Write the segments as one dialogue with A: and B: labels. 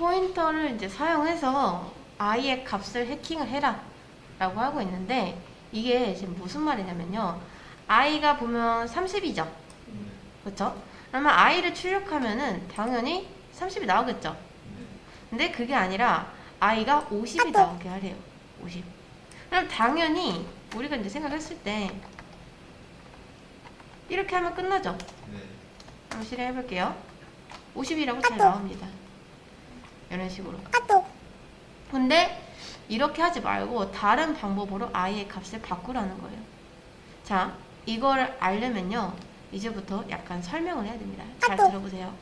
A: 포인터를 이제 사용해서 i의 값을 해킹을 해라 라고 하고 있는데, 이게 지금 무슨 말이냐면요, i가 보면 30이죠. 그렇죠? 그러면 i를 출력하면은 당연히 30이 나오겠죠. 근데 그게 아니라 i가 50이 나오게 하래요. 50. 그럼 당연히 우리가 이제 생각했을 때 이렇게 하면 끝나죠. 한번 실행해 볼게요. 50이라고 잘 나옵니다. 이런 식으로. 근데 이렇게 하지 말고 다른 방법으로 i의 값을 바꾸라는 거예요. 자, 이걸 알려면요, 이제부터 약간 설명을 해야 됩니다. 잘 들어보세요.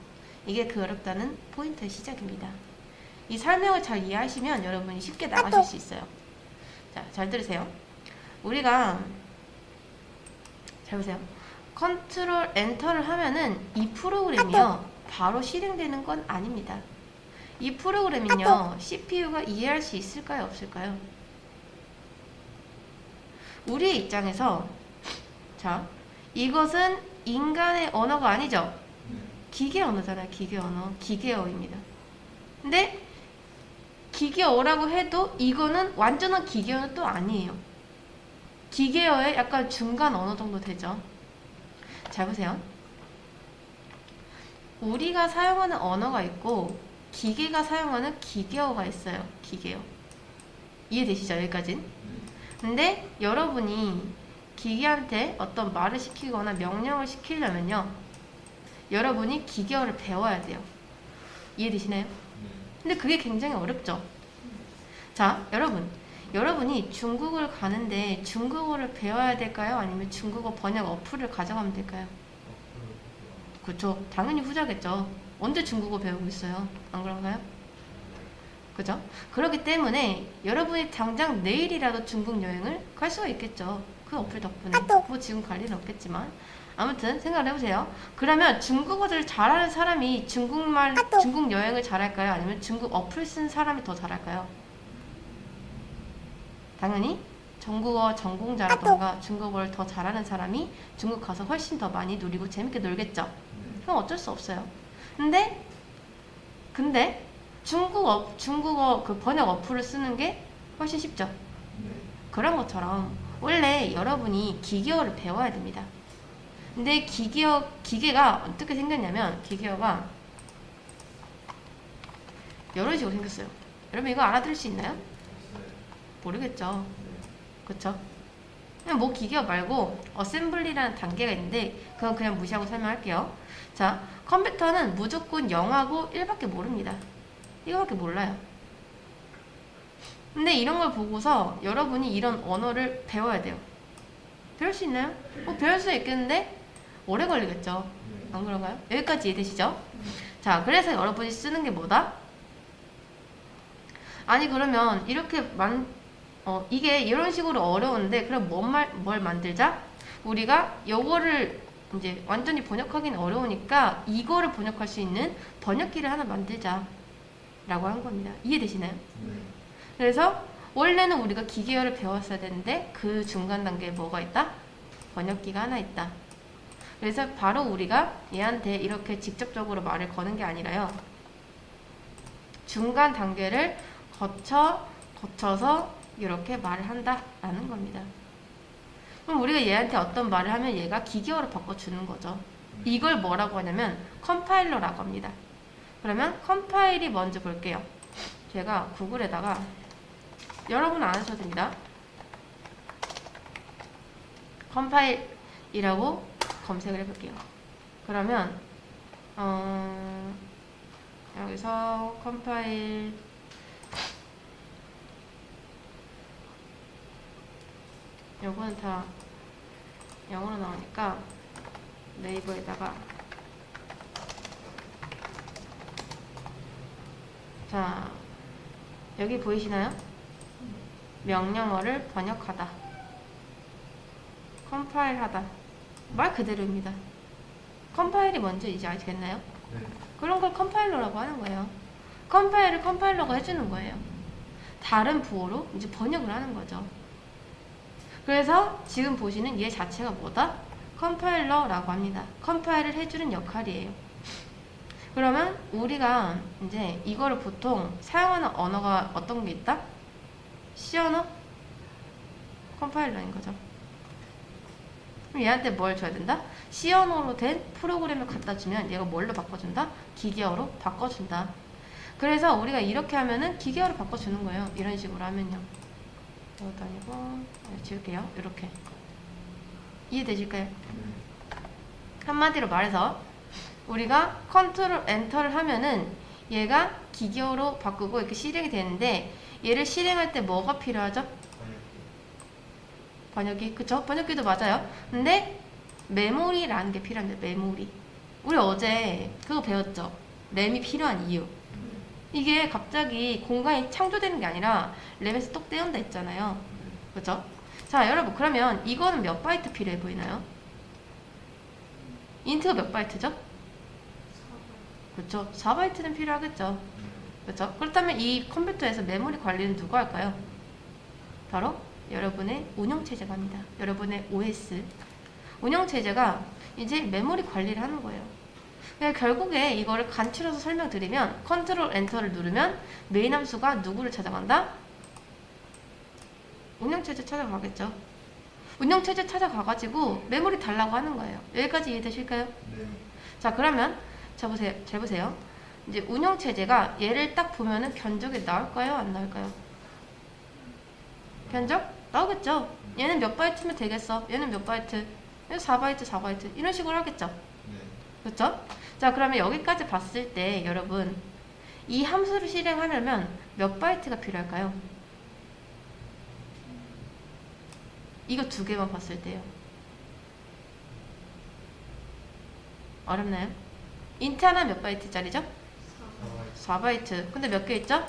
A: 이게 그 어렵다는 포인트의 시작입니다. 이 설명을 잘 이해하시면 여러분이 쉽게 나가실 수 있어요. 자, 잘 들으세요. 우리가 잘 보세요. 컨트롤 엔터를 하면은 이 프로그램이요, 바로 실행되는 건 아닙니다. 이 프로그램은요, CPU가 이해할 수 있을까요, 없을까요? 우리의 입장에서, 자, 이것은 인간의 언어가 아니죠. 기계 언어잖아요. 기계 언어. 기계어입니다. 근데 기계어라고 해도 이거는 완전한 기계어는 또 아니에요. 기계어의 약간 중간 언어 정도 되죠. 잘 보세요. 우리가 사용하는 언어가 있고 기계가 사용하는 기계어가 있어요. 기계어. 이해되시죠? 여기까진? 근데 여러분이 기계한테 어떤 말을 시키거나 명령을 시키려면요, 여러분이 기계어를 배워야 돼요. 이해되시나요? 근데 그게 굉장히 어렵죠. 자, 여러분이 중국을 가는데 중국어를 배워야 될까요? 아니면 중국어 번역 어플을 가져가면 될까요? 그렇죠. 당연히 후자겠죠. 언제 중국어 배우고 있어요? 안 그런가요? 그죠? 그렇기 때문에 여러분이 당장 내일이라도 중국 여행을 갈 수가 있겠죠. 그 어플 덕분에. 뭐 지금 갈 일은 없겠지만. 아무튼 생각을 해보세요. 그러면 중국어를 잘하는 사람이 중국 여행을 잘할까요? 아니면 중국 어플 쓴 사람이 더 잘할까요? 당연히 중국어 전공자라던가 중국어를 더 잘하는 사람이 중국 가서 훨씬 더 많이 누리고 재밌게 놀겠죠. 그럼 어쩔 수 없어요. 근데 중국어 그 번역 어플을 쓰는 게 훨씬 쉽죠. 그런 것처럼 원래 여러분이 기계어를 배워야 됩니다. 근데 기계가 어떻게 생겼냐면, 기계어가 이런 식으로 생겼어요. 여러분 이거 알아들을 수 있나요? 모르겠죠. 그쵸? 그냥 뭐 기계어 말고 어셈블리라는 단계가 있는데 그건 그냥 무시하고 설명할게요. 자, 컴퓨터는 무조건 0하고 1밖에 모릅니다. 이거밖에 몰라요. 근데 이런 걸 보고서 여러분이 이런 언어를 배워야 돼요. 배울 수 있나요? 배울 수 있겠는데 오래 걸리겠죠. 안 그런가요? 여기까지 이해되시죠? 자, 그래서 여러분이 쓰는 게 뭐다? 아니 그러면 이렇게 이게 이런 식으로 어려운데 그럼 뭘 만들자? 우리가 요거를 이제 완전히 번역하기는 어려우니까 이거를 번역할 수 있는 번역기를 하나 만들자 라고 한 겁니다. 이해되시나요? 그래서 원래는 우리가 기계어를 배웠어야 되는데 그 중간 단계에 뭐가 있다? 번역기가 하나 있다. 그래서 바로 우리가 얘한테 이렇게 직접적으로 말을 거는 게 아니라요, 중간 단계를 거쳐서 이렇게 말을 한다라는 겁니다. 그럼 우리가 얘한테 어떤 말을 하면 얘가 기계어로 바꿔주는 거죠. 이걸 뭐라고 하냐면 컴파일러라고 합니다. 그러면 컴파일이 먼저 볼게요. 제가 구글에다가, 여러분 안 하셔도 됩니다, 컴파일이라고 검색을 해볼게요. 그러면 여기서 컴파일, 요거는 다 영어로 나오니까 네이버에다가, 자, 여기 보이시나요? 명령어를 번역하다, 컴파일하다, 말 그대로입니다. 컴파일이 뭔지 이제 아시겠나요? 그런 걸 컴파일러라고 하는 거예요. 컴파일을 컴파일러가 해주는 거예요. 다른 부호로 이제 번역을 하는 거죠. 그래서 지금 보시는 얘 자체가 뭐다? 컴파일러라고 합니다. 컴파일을 해주는 역할이에요. 그러면 우리가 이제 이거를 보통 사용하는 언어가 어떤 게 있다? C 언어? 컴파일러인 거죠. 그럼 얘한테 뭘 줘야 된다? C 언어로 된 프로그램을 갖다 주면 얘가 뭘로 바꿔준다? 기계어로 바꿔준다. 그래서 우리가 이렇게 하면은 기계어로 바꿔주는 거예요. 이런 식으로 하면요. 이것도 아니고 지울게요. 이렇게. 이해되실까요? 한마디로 말해서 우리가 컨트롤 엔터를 하면은 얘가 기계어로 바꾸고 이렇게 실행이 되는데 얘를 실행할 때 뭐가 필요하죠? 번역기. 그쵸? 번역기도 맞아요. 근데 메모리라는 게 필요합니다. 메모리. 우리 어제 그거 배웠죠? 램이 필요한 이유. 이게 갑자기 공간이 창조되는 게 아니라 램에서 똑 떼운다 했잖아요. 그죠? 자, 여러분 그러면 이거는 몇 바이트 필요해 보이나요? 인트가 몇 바이트죠? 그렇죠. 4바이트는 필요하겠죠. 그렇죠? 그렇다면 이 컴퓨터에서 메모리 관리는 누가 할까요? 바로 여러분의 운영체제가 합니다. 여러분의 OS. 운영체제가 이제 메모리 관리를 하는 거예요. 그러니까 결국에 이거를 간추려서 설명드리면 컨트롤 엔터를 누르면 메인 함수가 누구를 찾아간다? 운영체제 찾아가겠죠. 운영체제 찾아가가지고 메모리 달라고 하는 거예요. 여기까지 이해되실까요?
B: 네.
A: 자, 그러면 잘 보세요. 이제 운영체제가 얘를 딱 보면은 견적이 나올까요? 안 나올까요? 견적? 나오겠죠. 얘는 몇 바이트면 되겠어. 얘는 몇 바이트? 얘는 4바이트, 4바이트. 이런 식으로 하겠죠.
B: 네.
A: 그렇죠? 자, 그러면 여기까지 봤을 때 여러분 이 함수를 실행하려면 몇 바이트가 필요할까요? 이거 두 개만 봤을 때요. 어렵나요? 인트 하나 몇 바이트짜리죠? 4바이트. 근데 몇 개 있죠?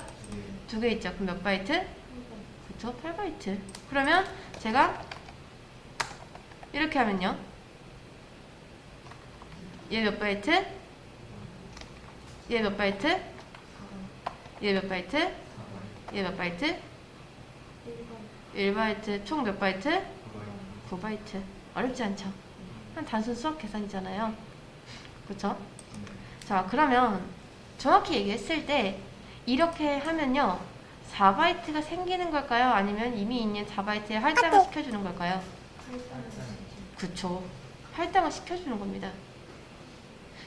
A: 두 개 있죠. 그럼 몇 바이트? 그쵸? 8바이트. 그러면 제가 이렇게 하면요. 얘 몇 바이트? 얘 몇 바이트? 얘 몇 바이트? 얘 몇 바이트? 1바이트. 총 몇 바이트? 9바이트. 어렵지 않죠? 한 단순 수학 계산이잖아요. 그쵸? 자, 그러면 정확히 얘기했을 때 이렇게 하면요. 4바이트가 생기는 걸까요? 아니면 이미 있는 4바이트에 할당을 시켜주는 걸까요? 그쵸. 할당을 시켜주는 겁니다.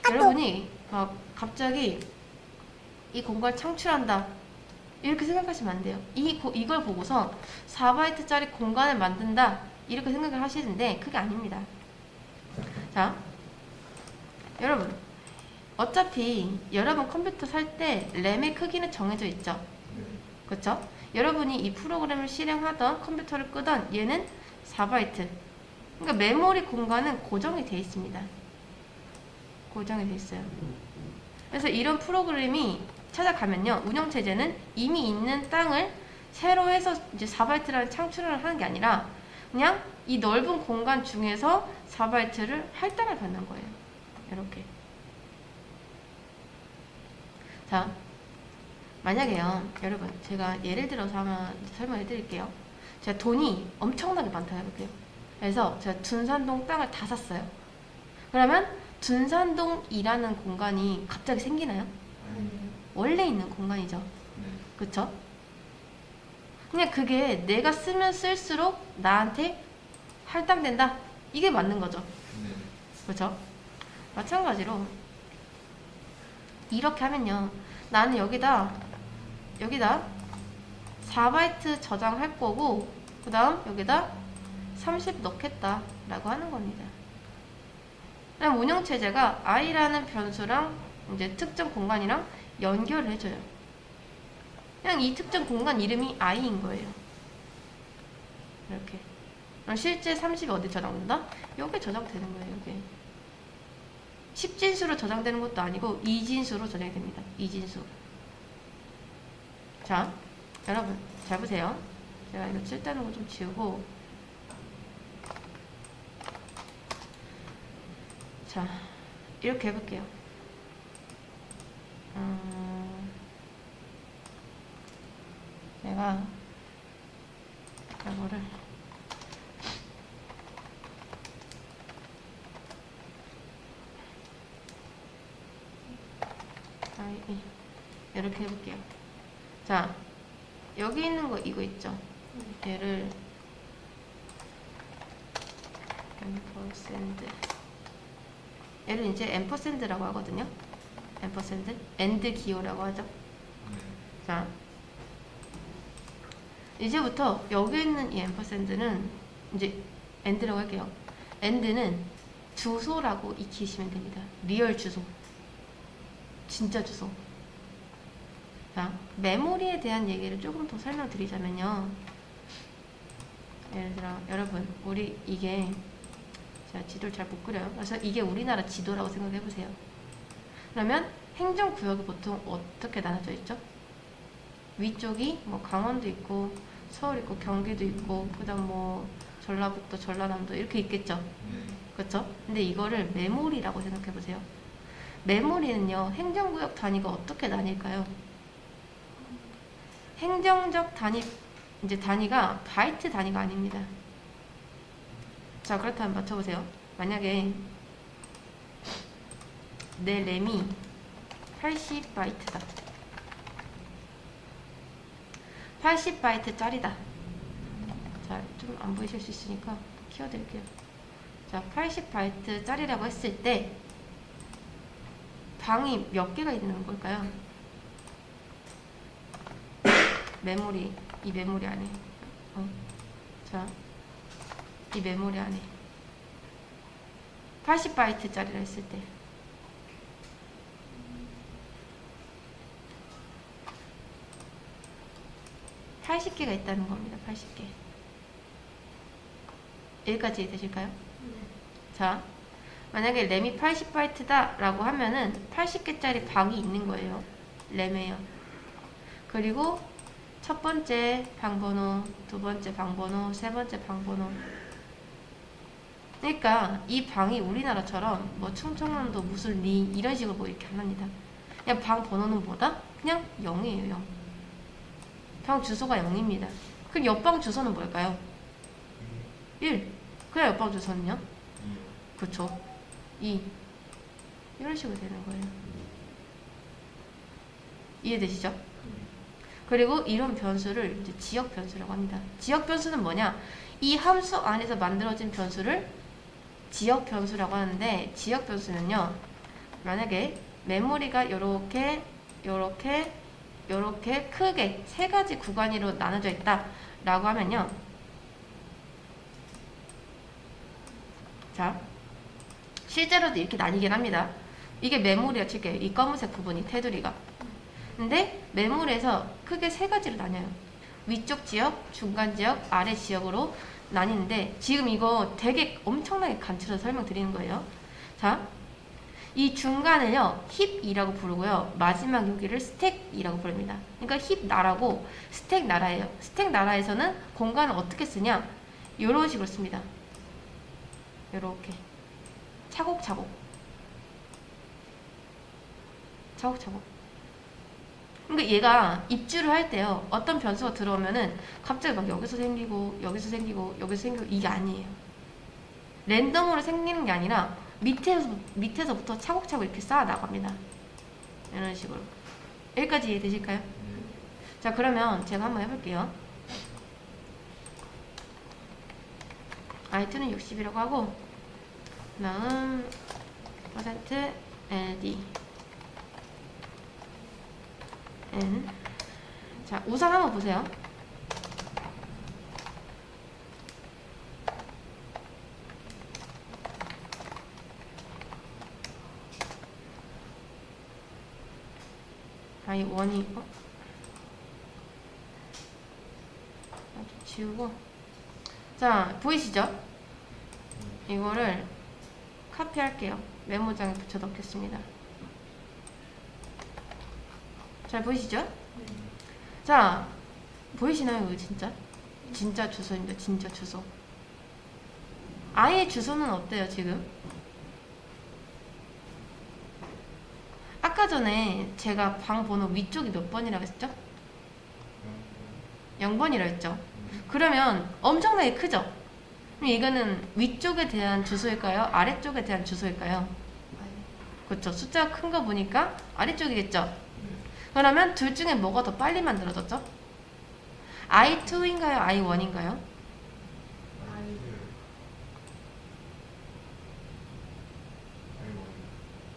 A: 여러분이 막 갑자기 이 공간을 창출한다. 이렇게 생각하시면 안 돼요. 이걸 보고서 4바이트짜리 공간을 만든다. 이렇게 생각을 하시는데 그게 아닙니다. 자, 여러분. 어차피 여러분 컴퓨터 살 때 램의 크기는 정해져 있죠. 그렇죠? 여러분이 이 프로그램을 실행하던 컴퓨터를 끄던 얘는 4바이트. 그러니까 메모리 공간은 고정이 되어 있습니다. 고정이 되어 있어요. 그래서 이런 프로그램이 찾아가면요. 운영체제는 이미 있는 땅을 새로 해서 이제 4바이트라는 창출을 하는 게 아니라 그냥 이 넓은 공간 중에서 4바이트를 할당을 받는 거예요. 이렇게. 자, 만약에요, 여러분, 제가 예를 들어서 한번 설명해 드릴게요. 제가 돈이 엄청나게 많다 해볼게요. 그래서 제가 둔산동 땅을 다 샀어요. 그러면 둔산동이라는 공간이 갑자기 생기나요? 원래 있는 공간이죠. 그쵸? 그냥 그게 내가 쓰면 쓸수록 나한테 할당된다. 이게 맞는 거죠. 그쵸? 마찬가지로 이렇게 하면요. 나는 여기다 4바이트 저장할 거고 그 다음 여기다 30 넣겠다 라고 하는 겁니다. 그럼 운영체제가 i라는 변수랑 이제 특정 공간이랑 연결을 해줘요. 그냥 이 특정 공간 이름이 i인 거예요. 이렇게. 그럼 실제 30이 어디 저장된다? 여기 저장되는 거예요. 여기. 10진수로 저장되는 것도 아니고 2진수로 저장이 됩니다. 2진수. 자, 여러분 잘 보세요. 제가 이거 칠다는 거 좀 지우고 자, 이렇게 해볼게요. 내가 이거를 이렇게 해볼게요. 자, 여기 있는 거 이거 있죠? 얘를 앰퍼샌드, 얘를 이제 앰퍼샌드라고 하거든요. 앰퍼샌드, 엔드 기호라고 하죠. 자, 이제부터 여기 있는 이 앰퍼샌드는 이제 엔드라고 할게요. 엔드는 주소라고 익히시면 됩니다. 리얼 주소, 진짜 주소. 자, 메모리에 대한 얘기를 조금 더 설명드리자면요. 예를 들어 여러분, 우리 이게 제가 지도를 잘 못 그려요. 그래서 이게 우리나라 지도라고 생각해 보세요. 그러면 행정구역이 보통 어떻게 나눠져 있죠? 위쪽이 뭐 강원도 있고 서울 있고 경기도 있고 그다음 뭐 전라북도 전라남도 이렇게 있겠죠. 그렇죠? 근데 이거를 메모리라고 생각해 보세요. 메모리는요, 행정구역 단위가 어떻게 나뉠까요? 행정적 단위, 이제 단위가 바이트 단위가 아닙니다. 자, 그렇다면 맞춰보세요. 만약에 내 램이 80바이트다. 80바이트 짜리다. 자, 좀 안 보이실 수 있으니까 키워드릴게요. 자, 80바이트 짜리라고 했을 때 방이 몇 개가 있는 걸까요? 메모리, 이 메모리 안에. 자, 이 메모리 안에 80바이트 짜리라 했을 때 (80) 개가 있다는 겁니다. 80개. 여기까지 되실까요? 자, 만약에 램이 80바이트다 라고 하면은 80개짜리 방이 있는 거예요. 램에요. 그리고 첫 번째 방번호, 두 번째 방번호, 세 번째 방번호. 그러니까 이 방이 우리나라처럼 뭐 충청남도 무슨 리 이런 식으로 뭐 이렇게 안 합니다. 그냥 방 번호는 뭐다? 그냥 0이에요. 0. 방 주소가 0입니다. 그럼 옆방 주소는 뭘까요? 1. 그냥 옆방 주소는요? 그쵸. 2. 이런 식으로 되는 거예요. 이해되시죠? 그리고 이런 변수를 이제 지역 변수라고 합니다. 지역 변수는 뭐냐? 이 함수 안에서 만들어진 변수를 지역 변수라고 하는데, 지역 변수는요, 만약에 메모리가 요렇게 크게 세 가지 구간으로 나눠져 있다 라고 하면요, 자, 실제로도 이렇게 나뉘긴 합니다. 이게 메모리라 칠게요. 이 검은색 부분이 테두리가. 근데 메모리에서 크게 세 가지로 나뉘어요. 위쪽 지역, 중간 지역, 아래 지역으로 나뉘는데, 지금 이거 되게 엄청나게 간추려서 설명드리는 거예요. 자, 이 중간을요 힙2라고 부르고요, 마지막 여기를 스택2라고 부릅니다. 그러니까 힙나라고 스택나라예요. 스택나라에서는 공간을 어떻게 쓰냐, 이런 식으로 씁니다. 요렇게 차곡차곡. 그러니까 얘가 입주를 할 때요, 어떤 변수가 들어오면은 갑자기 막 여기서 생기고 여기서 생기고 여기서 생기고, 이게 아니에요. 랜덤으로 생기는 게 아니라 밑에서부터 차곡차곡 이렇게 쌓아 나갑니다. 이런 식으로. 여기까지 이해되실까요? 자, 그러면 제가 한번 해볼게요. i2는 60이라고 하고, 다음 %LD N. 자, 우선 한번 보세요. 이 원이 지우고, 자, 보이시죠? 이거를 카피할게요. 메모장에 붙여 넣겠습니다. 잘 보이시죠? 자, 보이시나요? 이거 진짜 주소입니다. 진짜 주소. 아예 주소는 어때요 지금? 아까 전에 제가 방 번호 위쪽이 몇 번이라고 했죠? 0번이라고 했죠? 그러면 엄청나게 크죠? 그럼 이거는 위쪽에 대한 주소일까요? 아래쪽에 대한 주소일까요? 그렇죠. 숫자가 큰 거 보니까 아래쪽이겠죠? 그러면 둘 중에 뭐가 더 빨리 만들어졌죠? I2인가요? I1인가요?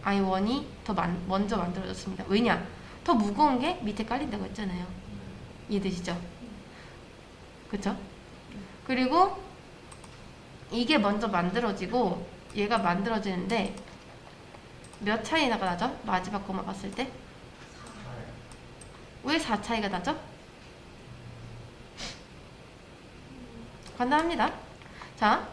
A: I1이 더 먼저 만들어졌습니다. 왜냐? 더 무거운 게 밑에 깔린다고 했잖아요. 이해되시죠? 그쵸? 그리고 이게 먼저 만들어지고 얘가 만들어지는데 몇 차이가 나죠? 마지막 거만 봤을 때? 왜 4 차이가 나죠? 간단합니다. 자,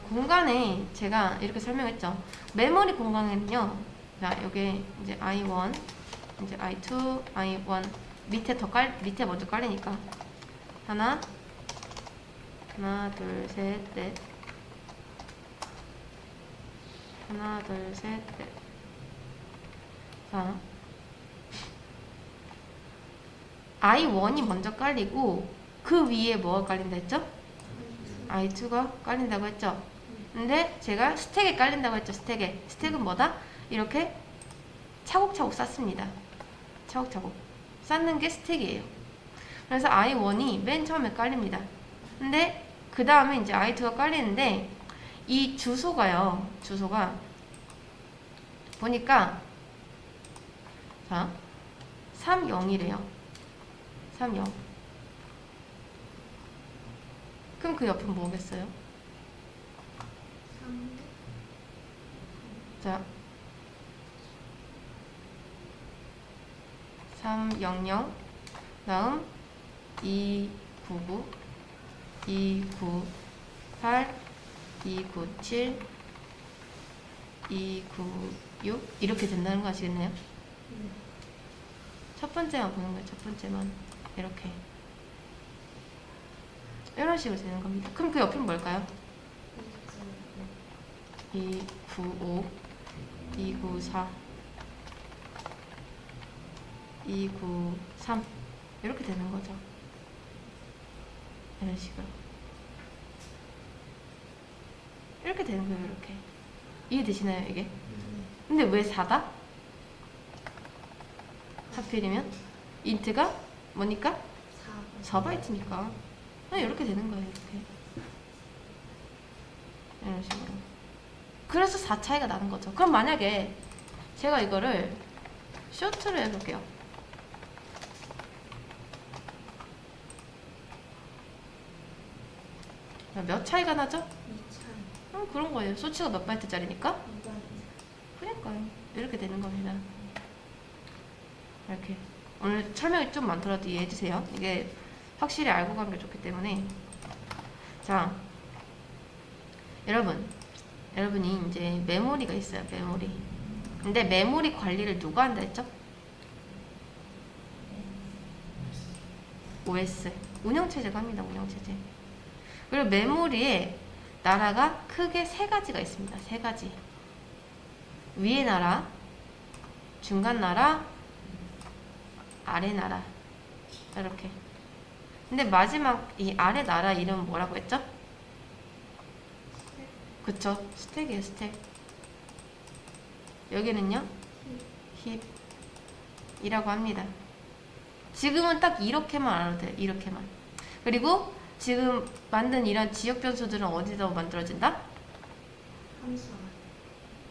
A: 공간에 제가 이렇게 설명했죠. 메모리 공간에는요. 자, 여기 이제 I1, 이제 I2, I1 밑에 먼저 깔리니까 하나, 둘, 셋, 넷. 하나, 둘, 셋, 넷. 자, I1이 먼저 깔리고 그 위에 뭐가 깔린다 했죠? I2가 깔린다고 했죠? 근데 제가 스택에 깔린다고 했죠? 스택은 뭐다? 이렇게 차곡차곡 쌓습니다. 차곡차곡 쌓는 게 스택이에요. 그래서 I1이 맨 처음에 깔립니다. 근데 그 다음에 이제 I2가 깔리는데 이 주소가 보니까 자 30이래요. 30. 그럼 그 옆은 뭐겠어요? 자 300 다음 299 298 297 296 이렇게 된다는 거 아시겠네요? 첫 번째만 보는 거예요. 첫 번째만 이렇게 이런 식으로 되는 겁니다. 그럼 그 옆은 뭘까요? 295 294 293 이렇게 되는 거죠. 이런 식으로 이렇게 되는 거예요. 이렇게 이해되시나요 이게? 근데 왜 4다? 하필이면 인트가 뭐니까? 4바이트니까 이렇게 되는 거예요. 이렇게 이런 식으로. 그래서 4 차이가 나는 거죠. 그럼 만약에 제가 이거를 쇼트로 해볼게요. 몇 차이가 나죠? 2차이. 그런 거예요. 수치가 몇 바이트짜리니까? 2바이트. 그러니까요. 이렇게 되는 겁니다. 이렇게. 오늘 설명이 좀 많더라도 이해해주세요. 이게 확실히 알고 가는 게 좋기 때문에. 자, 여러분이 이제 메모리가 있어요. 메모리. 근데 메모리 관리를 누가 한다 했죠? OS. 운영체제가 합니다. 운영체제. 그리고 메모리에 나라가 크게 3가지가 있습니다. 3가지. 위에 나라, 중간 나라, 아래 나라. 이렇게. 근데 마지막 이 아래 나라 이름은 뭐라고 했죠? 그쵸? 스택이에요. 스택. 여기는요? 힙이라고 합니다. 지금은 딱 이렇게만 알아도 돼요. 이렇게만. 그리고 지금 만든 이런 지역 변수들은 어디서 만들어진다?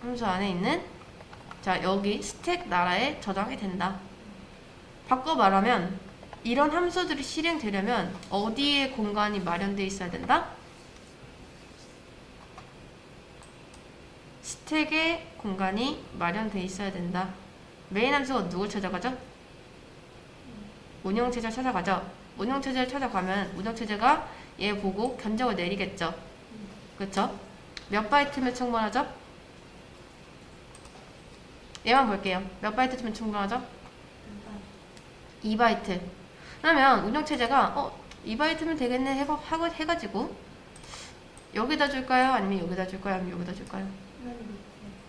A: 함수 안에 있는 자 여기 스택 나라에 저장이 된다. 바꿔 말하면 이런 함수들이 실행되려면 어디에 공간이 마련되어 있어야 된다? 스택에 공간이 마련되어 있어야 된다. 메인 함수가 누굴 찾아가죠? 운영체제를 찾아가죠. 운영체제를 찾아가면 운영체제가 얘 보고 견적을 내리겠죠. 그쵸? 몇 바이트면 충분하죠? 얘만 볼게요. 몇 바이트면 충분하죠? 2바이트. 그러면 운영체제가 2바이트면 되겠네 해가지고 여기다 줄까요? 아니면 여기다 줄까요? 아니면 여기다 줄까요?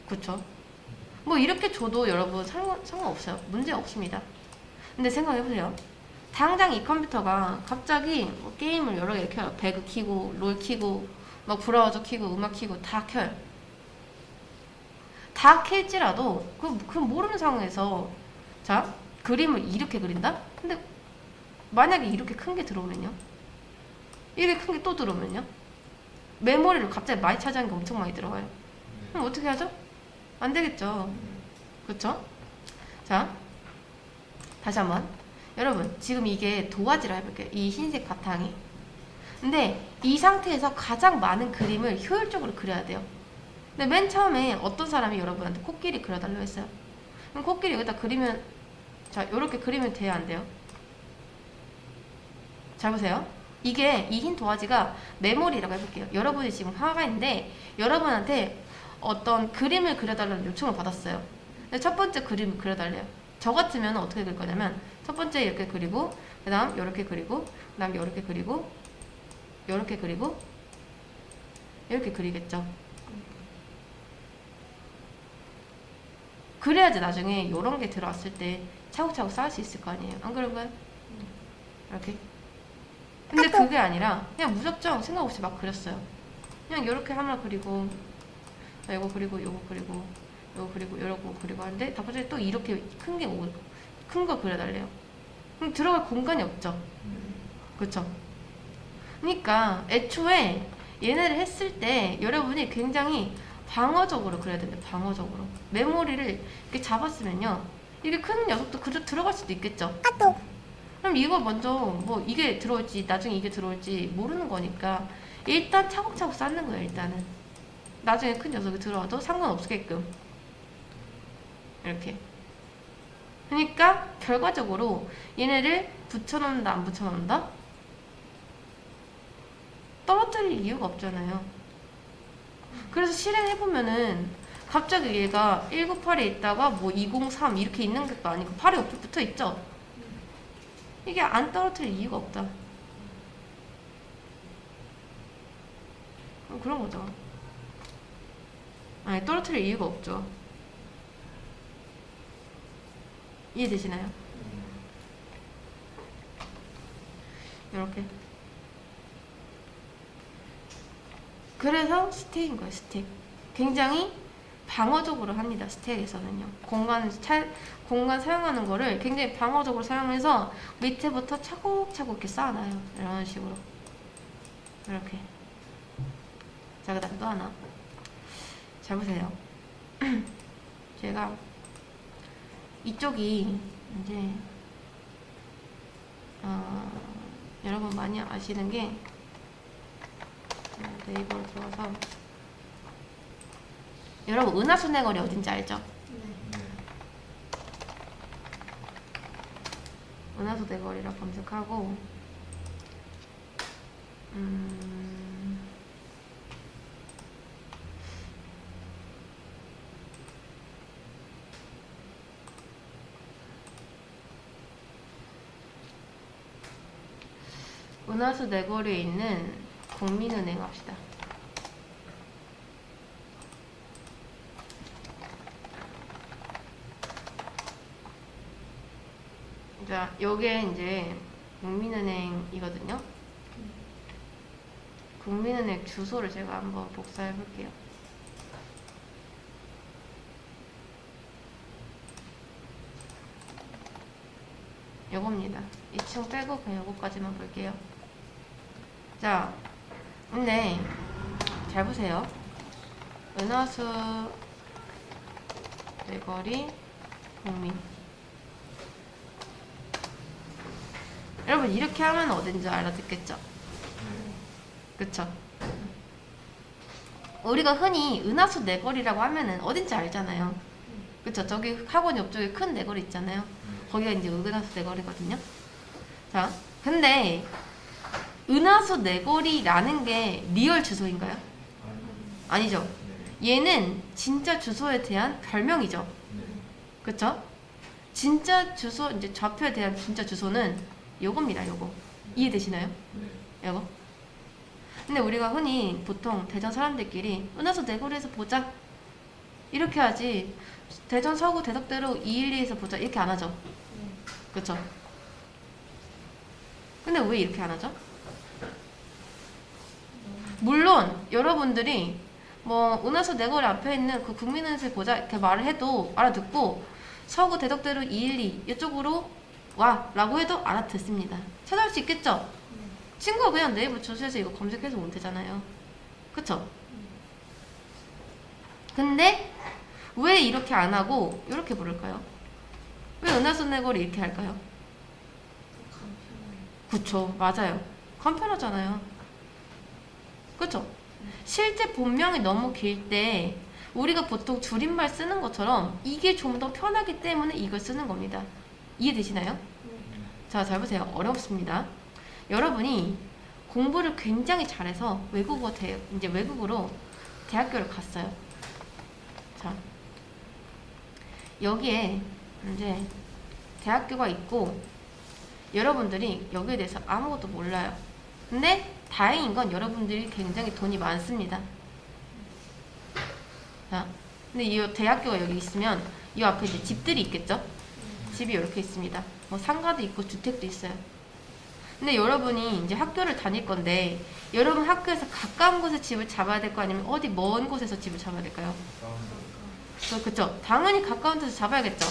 A: 그쵸? 뭐 이렇게 줘도 여러분 상관없어요. 문제 없습니다. 근데 생각해보세요. 당장 이 컴퓨터가 갑자기 뭐 게임을 여러 개 켜요. 배그 키고 롤 키고 막 브라우저 키고 음악 키고 다 켜요. 다 캘지라도 그 모르는 상황에서 자 그림을 이렇게 그린다? 근데 만약에 이렇게 큰 게 들어오면요? 이렇게 큰 게 또 들어오면요? 메모리를 갑자기 많이 차지하는 게 엄청 많이 들어가요. 그럼 어떻게 하죠? 안 되겠죠. 그쵸? 자, 다시 한번. 여러분, 지금 이게 도화지라 해볼게요. 이 흰색 바탕이. 근데 이 상태에서 가장 많은 그림을 효율적으로 그려야 돼요. 근데 맨 처음에 어떤 사람이 여러분한테 코끼리 그려달라고 했어요. 그럼 코끼리 여기다 그리면, 자, 요렇게 그리면 돼요, 안 돼요? 잘 보세요. 이게 이 흰 도화지가 메모리라고 해볼게요. 여러분이 지금 화가인데 여러분한테 어떤 그림을 그려달라는 요청을 받았어요. 근데 첫 번째 그림을 그려달래요. 저 같으면 어떻게 그릴 거냐면 첫 번째 이렇게 그리고 그 다음 이렇게 그리고 그 다음 이렇게 그리고 이렇게 그리고 이렇게 그리겠죠. 그래야지 나중에 이런 게 들어왔을 때 차곡차곡 쌓을 수 있을 거 아니에요. 안 그런가요? 이렇게. 근데 그게 아니라 그냥 무작정 생각 없이 막 그렸어요. 그냥 이렇게 하나 그리고 이거 그리고 요거 그리고 요거 그리고 요러고 그리고 하는데 다음번에 또 이렇게 큰 거 그려달래요. 그럼 들어갈 공간이 없죠. 그쵸? 그러니까 애초에 얘네를 했을 때 여러분이 굉장히 방어적으로 그려야 된대요. 방어적으로 메모리를 이렇게 잡았으면요 이게 큰 녀석도 그저 들어갈 수도 있겠죠. 그럼 이거 먼저 뭐 이게 들어올지 나중에 이게 들어올지 모르는 거니까 일단 차곡차곡 쌓는 거예요. 일단은 나중에 큰 녀석이 들어와도 상관없게끔 이렇게. 그러니까 결과적으로 얘네를 붙여놓는다 안 붙여놓는다? 떨어뜨릴 이유가 없잖아요. 그래서 실행해보면은 갑자기 얘가 198에 있다가 뭐 203 이렇게 있는 것도 아니고 8에 옆에 붙어있죠. 이게 안 떨어뜨릴 이유가 없다. 그런 거죠. 아니 떨어뜨릴 이유가 없죠. 이해되시나요? 이렇게. 그래서 스택인 거예요. 스택. 굉장히 방어적으로 합니다. 스택에서는요. 공간 사용하는 거를 굉장히 방어적으로 사용해서 밑에부터 차곡차곡 이렇게 쌓아놔요. 이런 식으로. 이렇게. 자, 그 다음 또 하나. 잘 보세요. 제가 이쪽이 이제 여러분 많이 아시는 게 네이버로 들어가서 여러분 은하수내거리 어딘지 알죠? 네. 은하수내거리라 검색하고 은하수내거리에 있는 국민은행 합시다. 자, 요게 이제 국민은행이거든요. 국민은행 주소를 제가 한번 복사해 볼게요. 요겁니다. 2층 빼고 그냥 요거까지만 볼게요. 자, 근데 잘 보세요. 은하수 내거리 국민. 여러분 이렇게 하면 어딘지 알아듣겠죠? 그쵸? 우리가 흔히 은하수 내거리라고 하면은 어딘지 알잖아요. 그쵸? 저기 학원 옆쪽에 큰 내거리 있잖아요. 거기가 이제 은하수 내거리거든요. 자, 근데 은하수 내거리라는 게 리얼 주소인가요? 아니죠. 얘는 진짜 주소에 대한 별명이죠. 그쵸? 진짜 주소, 이제 좌표에 대한 진짜 주소는 요겁니다. 요거. 이해되시나요? 요거. 근데 우리가 흔히 보통 대전 사람들끼리 은하수 내거리에서 보자 이렇게 하지 대전 서구 대덕대로 212에서 보자 이렇게 안 하죠. 그쵸? 근데 왜 이렇게 안 하죠? 물론 여러분들이 뭐 은하수 네거리 앞에 있는 그 국민은행을 보자 이렇게 말을 해도 알아듣고 서구 대덕대로 212 이쪽으로 와 라고 해도 알아듣습니다. 찾아올 수 있겠죠? 친구가 그냥 네이버 주소에서 이거 검색해서 오면 되잖아요. 그쵸? 근데 왜 이렇게 안 하고 이렇게 부를까요? 왜 은하수 네거리 이렇게 할까요? 그쵸, 맞아요. 간편하잖아요. 그쵸? 실제 본명이 너무 길 때 우리가 보통 줄임말 쓰는 것처럼 이게 좀 더 편하기 때문에 이걸 쓰는 겁니다. 이해되시나요? 자, 잘 보세요. 어렵습니다. 여러분이 공부를 굉장히 잘해서 이제 외국으로 대학교를 갔어요. 자, 여기에 이제 대학교가 있고 여러분들이 여기에 대해서 아무것도 몰라요. 근데 다행인 건 여러분들이 굉장히 돈이 많습니다. 자, 근데 이 대학교가 여기 있으면 이 앞에 이제 집들이 있겠죠? 집이 이렇게 있습니다. 뭐 상가도 있고 주택도 있어요. 근데 여러분이 이제 학교를 다닐 건데 여러분 학교에서 가까운 곳에 집을 잡아야 될거 아니면 어디 먼 곳에서 집을 잡아야 될까요? 그쵸? 당연히 가까운 데서 잡아야겠죠?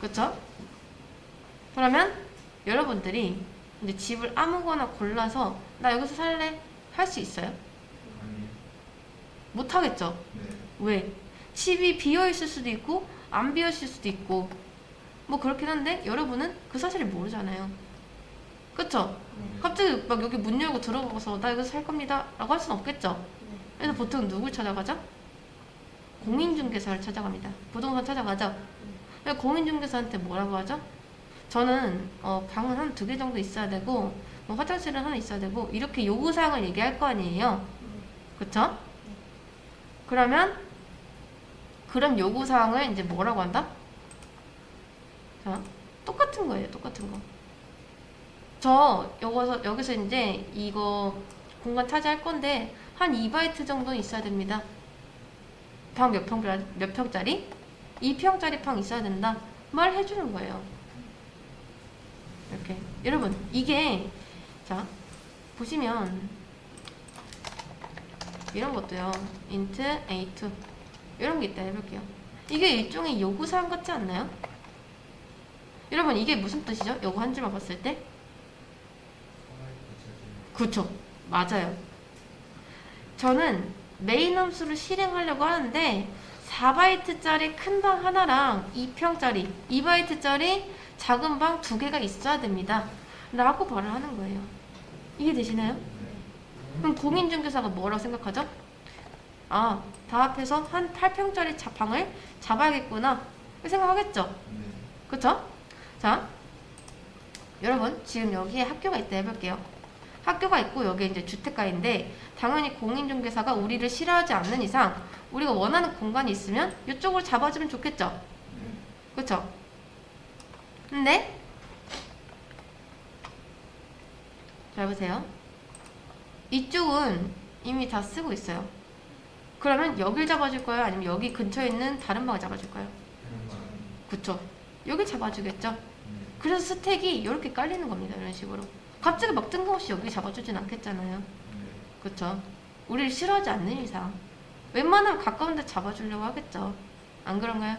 A: 그쵸? 그러면 여러분들이 이제 집을 아무거나 골라서 나 여기서 살래? 할 수 있어요? 못 하겠죠? 왜? 집이 비어있을 수도 있고 안 비어있을 수도 있고 뭐 그렇긴 한데 여러분은 그 사실을 모르잖아요. 그쵸? 갑자기 막 여기 문 열고 들어가서 나 여기서 살 겁니다 라고 할 수는 없겠죠? 그래서 보통 누굴 찾아가죠? 공인중개사를 찾아갑니다. 부동산 찾아가죠? 공인중개사한테 뭐라고 하죠? 저는 방은 한 2개 정도 있어야 되고 뭐 화장실은 하나 있어야 되고 이렇게 요구사항을 얘기할 거 아니에요. 그쵸? 그러면 그런 요구사항을 이제 뭐라고 한다? 자, 똑같은 거예요. 똑같은 거. 저 여기서 이제 이거 공간 차지할 건데 한 2바이트 정도는 있어야 됩니다. 방 몇 평짜리? 2평짜리 방 있어야 된다. 말해주는 거예요. 이렇게. 여러분, 이게, 자, 보시면, 이런 것도요. int a2. 이런 게 있다 해볼게요. 이게 일종의 요구사항 같지 않나요? 여러분, 이게 무슨 뜻이죠? 요거 한 줄만 봤을 때? 그쵸. 맞아요. 저는 메인 함수를 실행하려고 하는데 4바이트짜리 큰 방 하나랑 2평짜리 2바이트짜리 작은 방 2개가 있어야 됩니다 라고 말을 하는 거예요. 이해되시나요? 그럼 공인중개사가 뭐라고 생각하죠? 아, 다 합해서 한 8평짜리 방을 잡아야겠구나 생각하겠죠? 그쵸? 자, 여러분 지금 여기에 학교가 있다 해볼게요. 학교가 있고 여기 이제 주택가인데 당연히 공인중개사가 우리를 싫어하지 않는 이상 우리가 원하는 공간이 있으면 이쪽으로 잡아주면 좋겠죠? 그쵸? 근데 잘 보세요. 이쪽은 이미 다 쓰고 있어요. 그러면 여길 잡아줄 거예요? 아니면 여기 근처에 있는 다른 방을 잡아줄 거예요? 그쵸? 여길 잡아주겠죠? 그래서 스택이 이렇게 깔리는 겁니다. 이런 식으로. 갑자기 막 뜬금없이 여기 잡아주진 않겠잖아요. 그쵸? 우리를 싫어하지 않는 이상 웬만하면 가까운 데 잡아주려고 하겠죠. 안 그런가요?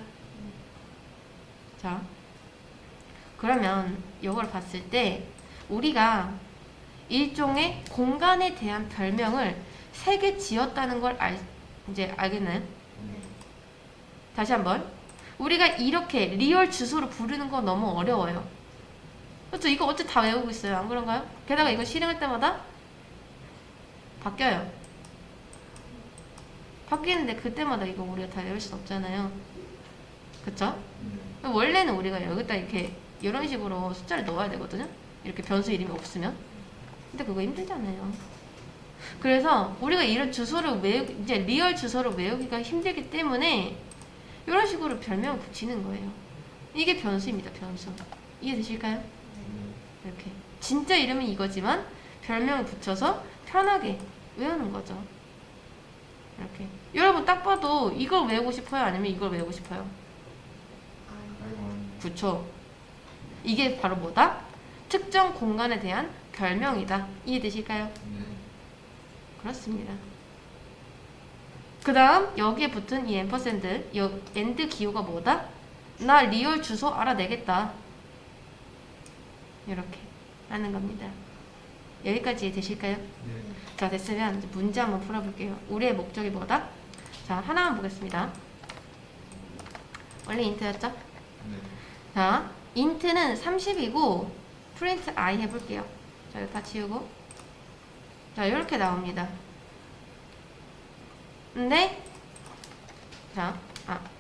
A: 자, 그러면 이걸 봤을 때 우리가 일종의 공간에 대한 별명을 3개 지었다는 걸 이제 알겠나요? 다시 한번. 우리가 이렇게 리얼 주소로 부르는 건 너무 어려워요. 그렇죠? 이거 어째 다 외우고 있어요. 안 그런가요? 게다가 이거 실행할 때마다 바뀌어요. 바뀌는데 그때마다 이거 우리가 다 외울 순 없잖아요. 그쵸? 원래는 우리가 여기다 이렇게 이런 식으로 숫자를 넣어야 되거든요. 이렇게 변수 이름이 없으면. 근데 그거 힘들잖아요. 그래서 우리가 이런 주소를 이제 리얼 주소를 외우기가 힘들기 때문에 이런 식으로 별명을 붙이는 거예요. 이게 변수입니다. 변수. 이해되실까요? 이렇게 진짜 이름은 이거지만 별명을 붙여서 편하게 외우는 거죠. 이렇게. 여러분 딱 봐도 이걸 외우고 싶어요? 아니면 이걸 외우고 싶어요? 그쵸. 이게 바로 뭐다? 특정 공간에 대한 별명이다. 이해되실까요? 그렇습니다. 그 다음 여기에 붙은 이 앰퍼샌드 엔드 기호가 뭐다? 나 리얼 주소 알아내겠다. 이렇게 하는 겁니다. 여기까지 되실까요?
B: 네.
A: 자, 됐으면 이제 문제 한번 풀어볼게요. 우리의 목적이 뭐다? 자, 하나만 보겠습니다. 원래 인트였죠?
B: 네.
A: 자, 인트는 30이고 프린트 I 해볼게요. 자, 이거 다 지우고. 자, 이렇게 나옵니다. 근데 자,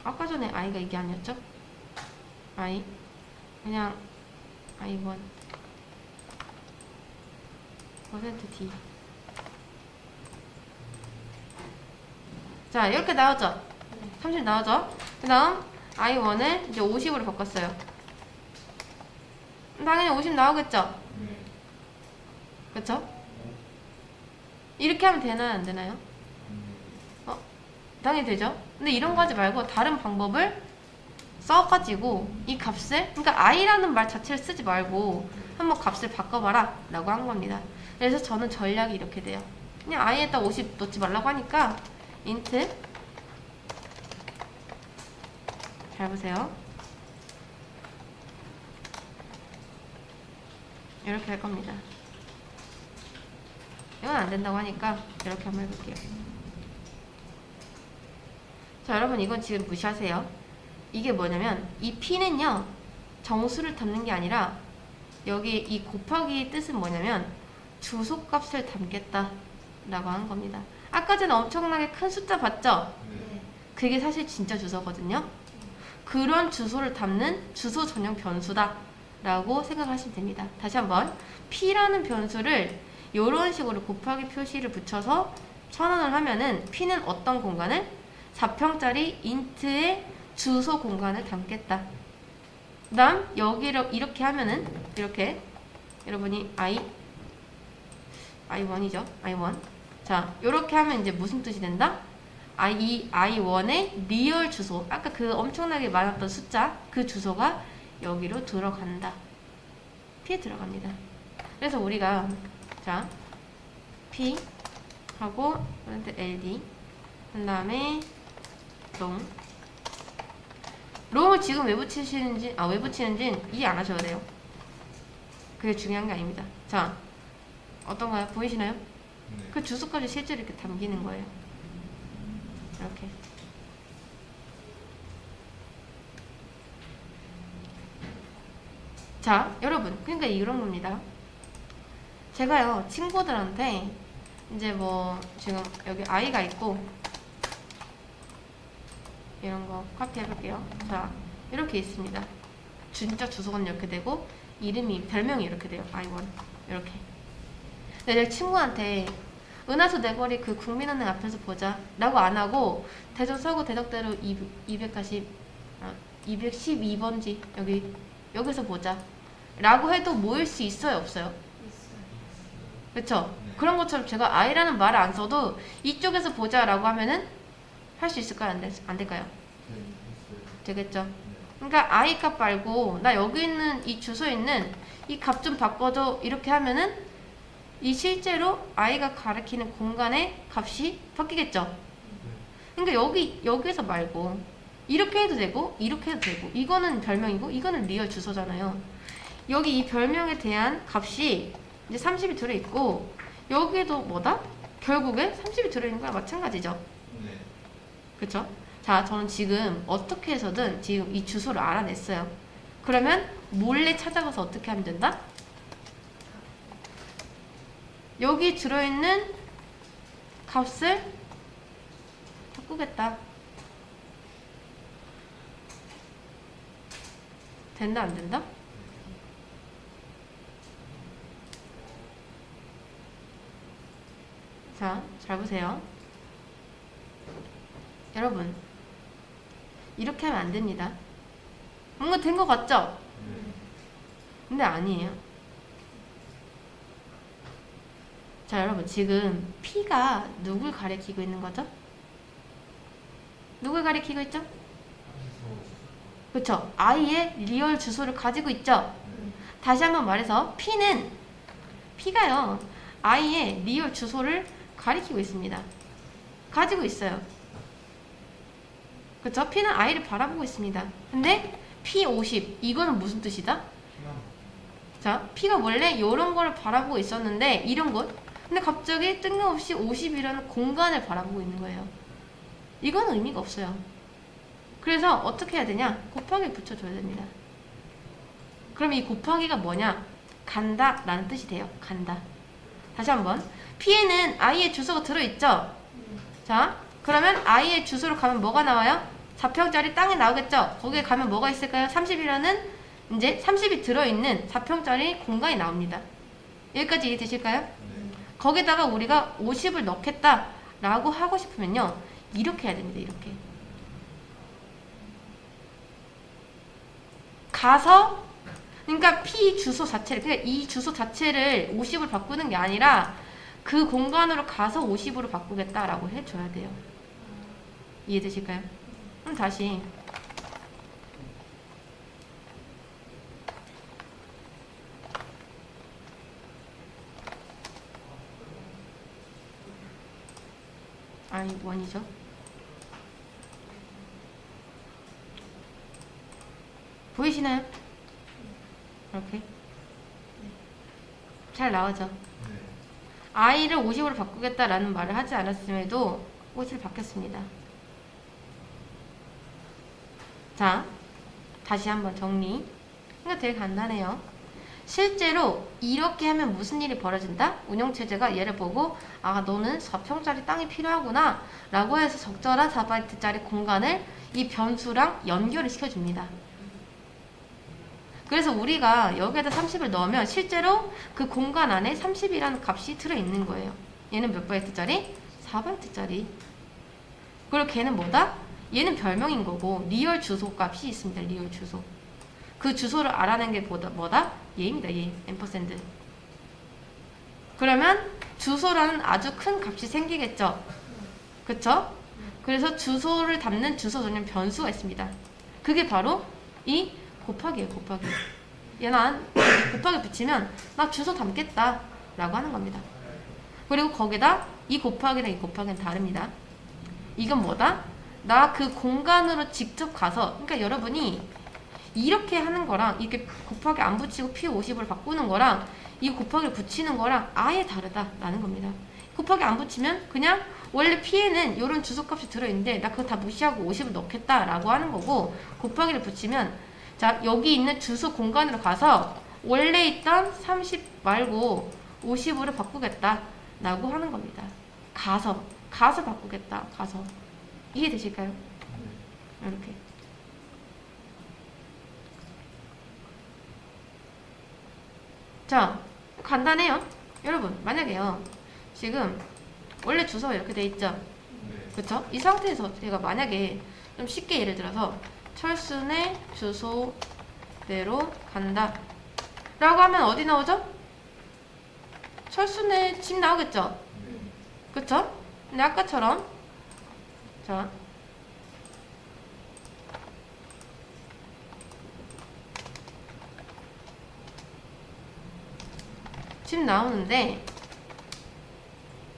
A: 아까 전에 I가 이게 아니었죠? I 그냥 I1 %D. 자, 이렇게 나오죠? 30 나오죠? 그 다음 I1을 이제 50으로 바꿨어요. 당연히 50 나오겠죠?
B: 네.
A: 그쵸? 이렇게 하면 되나요? 안 되나요? 당연히 되죠? 근데 이런 거 하지 말고 다른 방법을 써가지고 이 값을, 그러니까 i라는 말 자체를 쓰지 말고 한번 값을 바꿔봐라 라고 한 겁니다. 그래서 저는 전략이 이렇게 돼요. 그냥 i에다 50 넣지 말라고 하니까 int 잘 보세요. 이렇게 할 겁니다. 이건 안 된다고 하니까 이렇게 한번 해볼게요. 자, 여러분 이건 지금 무시하세요. 이게 뭐냐면 이 p는요 정수를 담는 게 아니라 여기 이 곱하기 뜻은 뭐냐면 주소값을 담겠다 라고 하는 겁니다. 아까 전에 엄청나게 큰 숫자 봤죠?
B: 네.
A: 그게 사실 진짜 주소거든요. 그런 주소를 담는 주소 전용 변수다 라고 생각하시면 됩니다. 다시 한번 p라는 변수를 이런 식으로 곱하기 표시를 붙여서 전환을 하면은 p는 어떤 공간을? 4평짜리 인트의 주소 공간을 담겠다. 그 다음 여기를 이렇게 하면은 이렇게 여러분이 I1이죠. I1. 자, 이렇게 하면 이제 무슨 뜻이 된다? I1의 리얼 주소, 아까 그 엄청나게 많았던 숫자 그 주소가 여기로 들어간다. P에 들어갑니다. 그래서 우리가 자 P 하고 LD 그 다음에 롱을 지금 왜 붙이시는지 왜 붙이는지 이해 안 하셔도 돼요. 그게 중요한 게 아닙니다. 자, 어떤가요? 보이시나요?
B: 네.
A: 그 주소까지 실제로 이렇게 담기는 거예요. 이렇게. 자, 여러분, 그러니까 이런 겁니다. 제가요 친구들한테 이제 뭐 지금 여기 아이가 있고 이런 거 카피 해볼게요. 자, 이렇게 있습니다. 진짜 주소는 이렇게 되고 이름이 별명이 이렇게 돼요. I1 이렇게. 근데 내 친구한테 은하수 내거리 그 국민은행 앞에서 보자 라고 안 하고 대전 서구 대덕대로 212번지 여기서 보자 라고 해도 모일 수 있어요? 없어요? 그쵸?
B: 네.
A: 그런 것처럼 제가 I라는 말을 안 써도 이쪽에서 보자 라고 하면은 할 수 있을까요? 안 될까요?
B: 네. 있어요.
A: 되겠죠?
B: 네.
A: 그러니까 I 값 말고 나 여기 있는 이 주소에 있는 이 값 좀 바꿔줘 이렇게 하면은 이 실제로 I가 가리키는 공간의 값이 바뀌겠죠? 그러니까 여기서 말고 이렇게 해도 되고 이렇게 해도 되고 이거는 별명이고 이거는 리얼 주소잖아요. 여기 이 별명에 대한 값이 이제 30이 들어있고 여기에도 뭐다? 결국에 30이 들어있는 거랑 마찬가지죠.
B: 네.
A: 그쵸? 자, 저는 지금 어떻게 해서든 지금 이 주소를 알아냈어요. 그러면 몰래 찾아가서 어떻게 하면 된다? 여기 들어있는 값을 바꾸겠다. 된다, 안 된다? 자, 잘 보세요. 여러분, 이렇게 하면 안 됩니다. 뭔가 된 것 같죠?
B: 네.
A: 근데 아니에요. 자, 여러분, 지금 P가 누굴 가리키고 있는 거죠? 누굴 가리키고 있죠? 그쵸? I의 리얼 주소를 가지고 있죠?
B: 네.
A: 다시 한번 말해서 P가요 I의 리얼 주소를 가리키고 있습니다. 가지고 있어요. 그쵸? P는 I를 바라보고 있습니다. 근데 P50 이거는 무슨 뜻이다? 자, P가 원래 이런 거를 바라보고 있었는데 이런 것 근데 갑자기 뜬금없이 50이라는 공간을 바라보고 있는 거예요. 이건 의미가 없어요. 그래서 어떻게 해야 되냐? 곱하기 붙여줘야 됩니다. 그럼 이 곱하기가 뭐냐? 간다 라는 뜻이 돼요. 간다. 다시 한번 P에는 I의 주소가 들어있죠? 자, 그러면 I의 주소로 가면 뭐가 나와요? 4평짜리 땅이 나오겠죠? 거기에 가면 뭐가 있을까요? 30이라는 이제 30이 들어있는 4평짜리 공간이 나옵니다. 여기까지 이해되실까요? 거기다가 우리가 50을 넣겠다 라고 하고 싶으면요 이렇게 해야 됩니다. 이렇게 가서 그러니까 P 주소 자체를 그러니까 이 주소 자체를 50으로 바꾸는 게 아니라 그 공간으로 가서 50으로 바꾸겠다라고 해줘야 돼요. 이해되실까요? 그럼 다시 아니 원이죠. 보이시나요? 이렇게 잘 나오죠. I를 50으로 바꾸겠다라는 말을 하지 않았음에도 50을 바뀌었습니다. 자, 다시 한번 정리. 이거 되게 간단해요. 실제로 이렇게 하면 무슨 일이 벌어진다? 운영체제가 얘를 보고 아 너는 4평짜리 땅이 필요하구나 라고 해서 적절한 4바이트짜리 공간을 이 변수랑 연결을 시켜줍니다. 그래서 우리가 여기에다 30을 넣으면 실제로 그 공간 안에 30이라는 값이 들어있는 거예요. 얘는 몇 바이트짜리? 4바이트짜리. 그리고 걔는 뭐다? 얘는 별명인 거고 리얼 주소 값이 있습니다. 리얼 주소. 그 주소를 알아낸 게 뭐다? 얘입니다. 얘. 앰퍼샌드. 그러면 주소라는 아주 큰 값이 생기겠죠. 그쵸? 그래서 주소를 담는 주소 전용 변수가 있습니다. 그게 바로 이 곱하기예요. 곱하기. 얘는 곱하기 붙이면 나 주소 담겠다 라고 하는 겁니다. 그리고 거기다 이 곱하기랑 이 곱하기는 다릅니다. 이건 뭐다? 나 그 공간으로 직접 가서 그러니까 여러분이 이렇게 하는 거랑 이렇게 곱하기 안 붙이고 P50을 바꾸는 거랑 이 곱하기를 붙이는 거랑 아예 다르다라는 겁니다. 곱하기 안 붙이면 그냥 원래 P에는 이런 주소값이 들어있는데 나 그거 다 무시하고 50을 넣겠다라고 하는 거고 곱하기를 붙이면 자 여기 있는 주소 공간으로 가서 원래 있던 30 말고 50으로 바꾸겠다라고 하는 겁니다. 가서 바꾸겠다. 가서 이해되실까요? 이렇게 자 간단해요. 여러분 만약에요 지금 원래 주소가 이렇게 돼 있죠? 그쵸? 이 상태에서 제가 만약에 좀 쉽게 예를 들어서 철순의 주소대로 간다 라고 하면 어디 나오죠? 철순의 집 나오겠죠? 그쵸? 근데 아까처럼 자 집 나오는데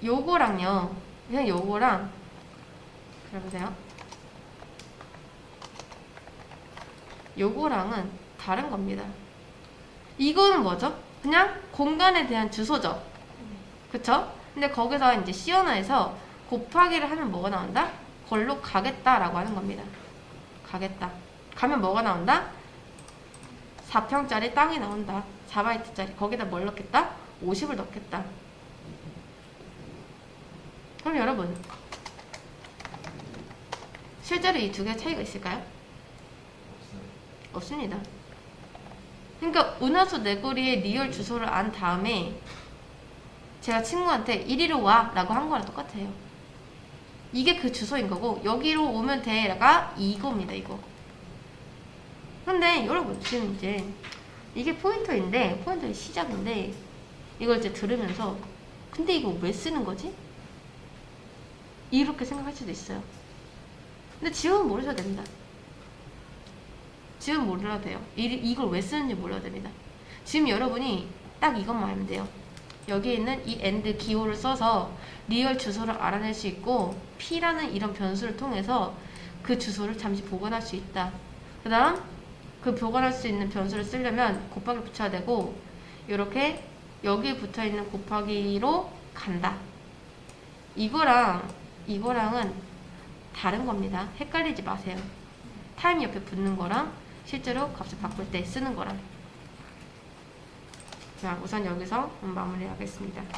A: 요거랑요 그냥 요거랑 그려보세요. 요거랑은 다른 겁니다. 이거는 뭐죠? 그냥 공간에 대한 주소죠. 그쵸? 근데 거기서 이제 시연화해서 곱하기를 하면 뭐가 나온다? 걸로 가겠다라고 하는 겁니다. 가겠다. 가면 뭐가 나온다? 4평짜리 땅이 나온다. 4바이트짜리. 거기다 뭘 넣겠다? 50을 넣겠다. 그럼 여러분 실제로 이 두 개의 차이가 있을까요? 없습니다. 그러니까 은하수 네고리의 리얼 주소를 안 다음에 제가 친구한테 이리로 와 라고 한 거랑 똑같아요. 이게 그 주소인 거고 여기로 오면 돼가 이겁니다. 이거. 근데 여러분 지금 이제 이게 포인터인데 포인터의 시작인데 이걸 이제 들으면서 근데 이거 왜 쓰는 거지? 이렇게 생각할 수도 있어요. 근데 지금은 모르셔도 됩니다. 지금 몰라도 돼요. 이걸 왜 쓰는지 몰라도 됩니다. 지금 여러분이 딱 이것만 알면 돼요. 여기에 있는 이 and 기호를 써서 리얼 주소를 알아낼 수 있고 P라는 이런 변수를 통해서 그 주소를 잠시 보관할 수 있다. 그 다음 그 보관할 수 있는 변수를 쓰려면 곱하기를 붙여야 되고 이렇게 여기에 붙어있는 곱하기로 간다. 이거랑은 다른 겁니다. 헷갈리지 마세요. 타임 옆에 붙는 거랑 실제로 값을 바꿀 때 쓰는 거랑. 자, 우선 여기서 마무리하겠습니다.